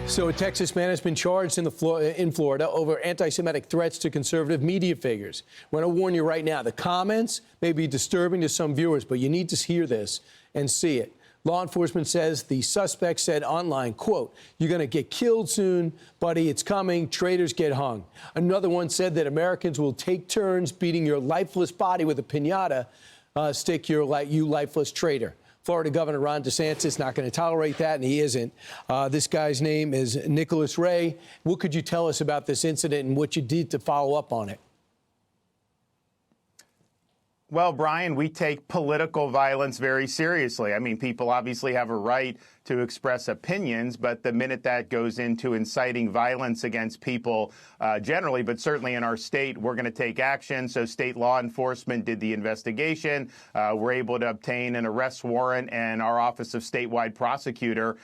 So a Texas man has been charged in Florida over anti-Semitic threats to conservative media figures. I want to warn you right now, the comments may be disturbing to some viewers, but you need to hear this and see it. Law enforcement says the suspect said online, quote, "You're going to get killed soon, buddy. It's coming. Traitors get hung." Another one said that Americans will take turns beating your lifeless body with a piñata. Stick you lifeless traitor. Florida Governor Ron DeSantis not going to tolerate that, and he isn't. This guy's name is Nicholas Ray. What could you tell us about this incident and what you did to follow up on it? Well, Brian, we take political violence very seriously. I mean, people obviously have a right to express opinions, but the minute that goes into inciting violence against people generally, but certainly in our state, we're going to take action. So state law enforcement did the investigation. We're able to obtain an arrest warrant, and our Office of Statewide Prosecutor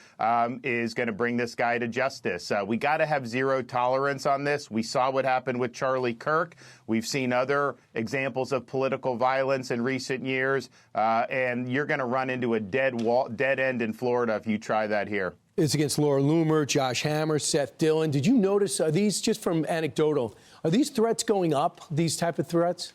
is going to bring this guy to justice. We got to have zero tolerance on this. We saw what happened with Charlie Kirk. We've seen other examples of political violence in recent years, and you're going to run into a dead end in Florida if you try that here. It's against Laura Loomer, Josh Hammer, Seth Dillon. Did you notice, are these, just from anecdotal, are these threats going up, these type of threats?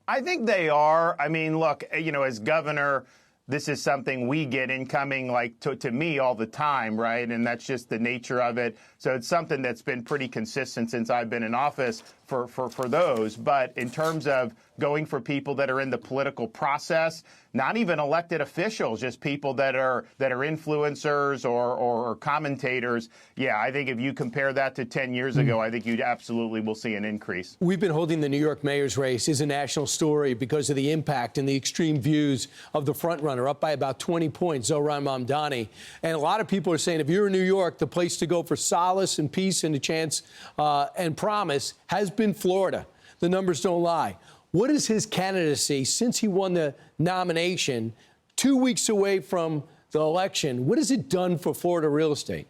I think they are. I mean, look, you know, as governor, this is something we get incoming, like, to me all the time, right? And that's just the nature of it. So it's something that's been pretty consistent since I've been in office for those. But in terms of going for people that are in the political process, not even elected officials, just people that are influencers or commentators. Yeah, I think if you compare that to 10 years ago, I think you absolutely will see an increase. We've been holding the New York mayor's race as a national story because of the impact and the extreme views of the frontrunner, up by about 20 points, Zohran Mamdani. And a lot of people are saying if you're in New York, the place to go for solace and peace and a chance and promise has been Florida. The numbers don't lie. What is his candidacy since he won the nomination 2 weeks away from the election? What has it done for Florida real estate?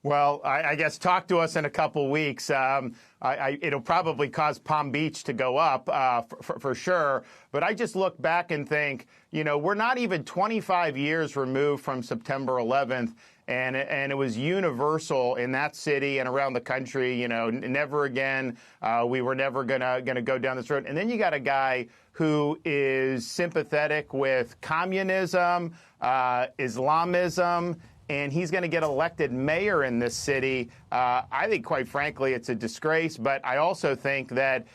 Well, I guess talk to us in a couple weeks. It'll probably cause Palm Beach to go up for sure. But I just look back and think, you know, we're not even 25 years removed from September 11th. And it was universal in that city and around the country, you know, never again. We were never gonna go down this road. And then you got a guy who is sympathetic with communism, Islamism, and he's going to get elected mayor in this city. I think, quite frankly, it's a disgrace. But I also think that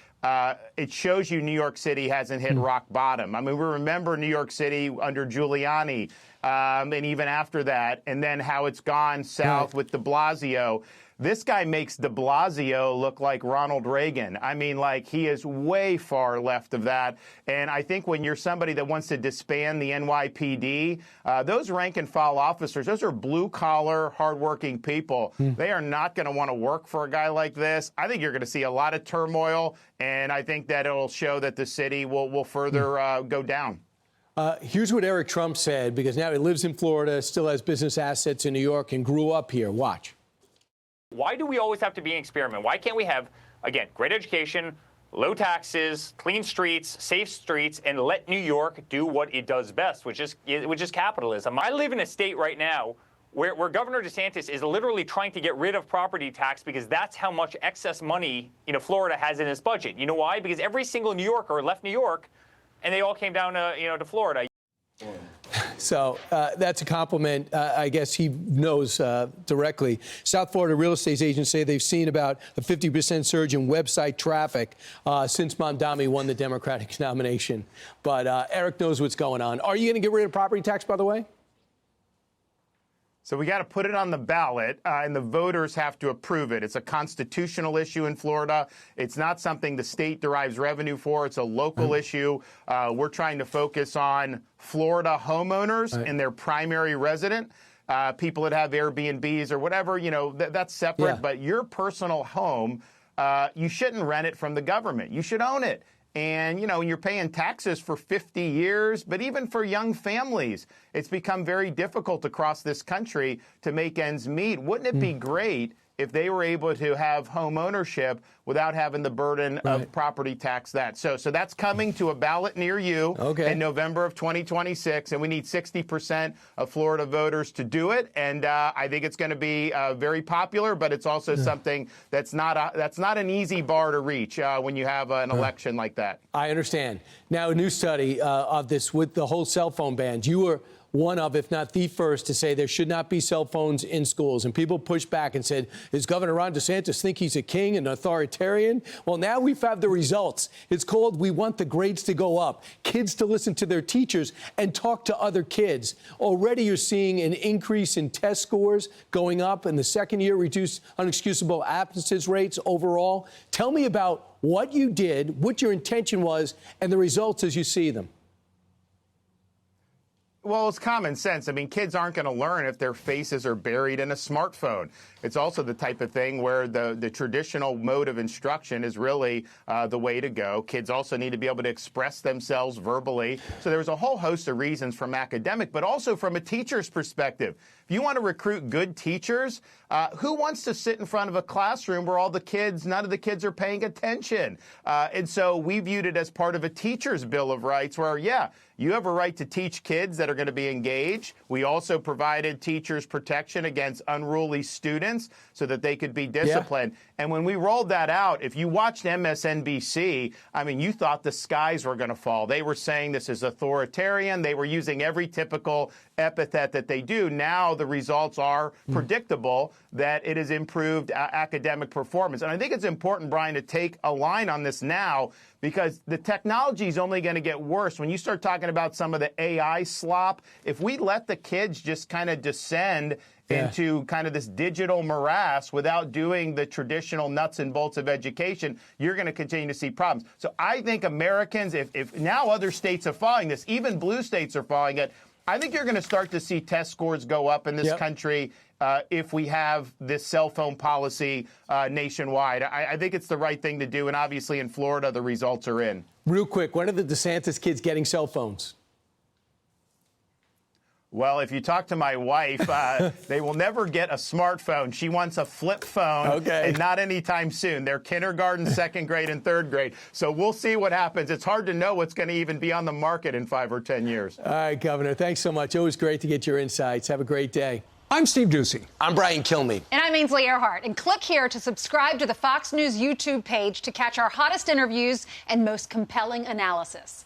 it shows you New York City hasn't hit rock bottom. I mean, we remember New York City under Giuliani, and even after that, and then how it's gone south with de Blasio. This guy makes de Blasio look like Ronald Reagan. I mean, like, he is way far left of that. And I think when you're somebody that wants to disband the NYPD, those rank and file officers, those are blue-collar, hardworking people. They are not going to want to work for a guy like this. I think you're going to see a lot of turmoil, and I think that it'll show that the city will further go down. Here's what Eric Trump said, because now he lives in Florida, still has business assets in New York, and grew up here. Watch. Why do we always have to be an experiment? Why can't we have, again, great education, low taxes, clean streets, safe streets, and let New York do what it does best, which is capitalism? I live in a state right now where Governor DeSantis is literally trying to get rid of property tax because that's how much excess money, you know, Florida has in its budget. You know why? Because every single New Yorker left New York, and they all came down to, you know, to Florida. So that's a compliment. I guess he knows directly. South Florida real estate agents say they've seen about a 50% surge in website traffic since Mamdani won the Democratic nomination. But Eric knows what's going on. Are you going to get rid of property tax, by the way? So we got to put it on the ballot, and the voters have to approve it. It's a constitutional issue in Florida. It's not something the state derives revenue for. It's a local issue. We're trying to focus on Florida homeowners and their primary resident. People that have Airbnbs or whatever, you know, that's separate. But your personal home, you shouldn't rent it from the government. You should own it. And, you know, you're paying taxes for 50 years, but even for young families, it's become very difficult across this country to make ends meet. Wouldn't it be great if they were able to have home ownership without having the burden of property tax that. So that's coming to a ballot near you in November of 2026, and we need 60% of Florida voters to do it. And I think it's going to be very popular, but it's also something that's not an easy bar to reach when you have an election like that. I understand. Now, a new study of this with the whole cell phone bans. You were one of, if not the first, to say there should not be cell phones in schools. And people pushed back and said, does Governor Ron DeSantis think he's a king and authoritarian? Well, now we've had the results. It's called We Want the Grades to Go Up. Kids to listen to their teachers and talk to other kids. Already you're seeing an increase in test scores going up. In the second year, reduced unexcusable absences rates overall. Tell me about what you did, what your intention was, and the results as you see them. Well, it's common sense. I mean, kids aren't going to learn if their faces are buried in a smartphone. It's also the type of thing where the traditional mode of instruction is really the way to go. Kids also need to be able to express themselves verbally. So there's a whole host of reasons from academic, but also from a teacher's perspective. If you want to recruit good teachers, who wants to sit in front of a classroom where none of the kids are paying attention? And so we viewed it as part of a teacher's Bill of Rights where, you have a right to teach kids that are going to be engaged. We also provided teachers protection against unruly students so that they could be disciplined. And when we rolled that out, if you watched MSNBC, I mean, you thought the skies were going to fall. They were saying this is authoritarian. They were using every typical epithet that they do. Now the results are predictable that it has improved academic performance. And I think it's important, Brian, to take a line on this now because the technology is only going to get worse. When you start talking about some of the AI slop, if we let the kids just kind of descend into kind of this digital morass without doing the traditional nuts and bolts of education, you're going to continue to see problems. So I think Americans, if now other states are following this, even blue states are following it, I think you're going to start to see test scores go up in this country if we have this cell phone policy nationwide. I think it's the right thing to do, and obviously in Florida, the results are in. Real quick, when are the DeSantis kids getting cell phones? Well, if you talk to my wife, they will never get a smartphone. She wants a flip phone, and not anytime soon. They're kindergarten, second grade, and third grade. So we'll see what happens. It's hard to know what's going to even be on the market in 5 or 10 years. All right, Governor, thanks so much. Always great to get your insights. Have a great day. I'm Steve Doocy. I'm Brian Kilmeade. And I'm Ainsley Earhart. And click here to subscribe to the Fox News YouTube page to catch our hottest interviews and most compelling analysis.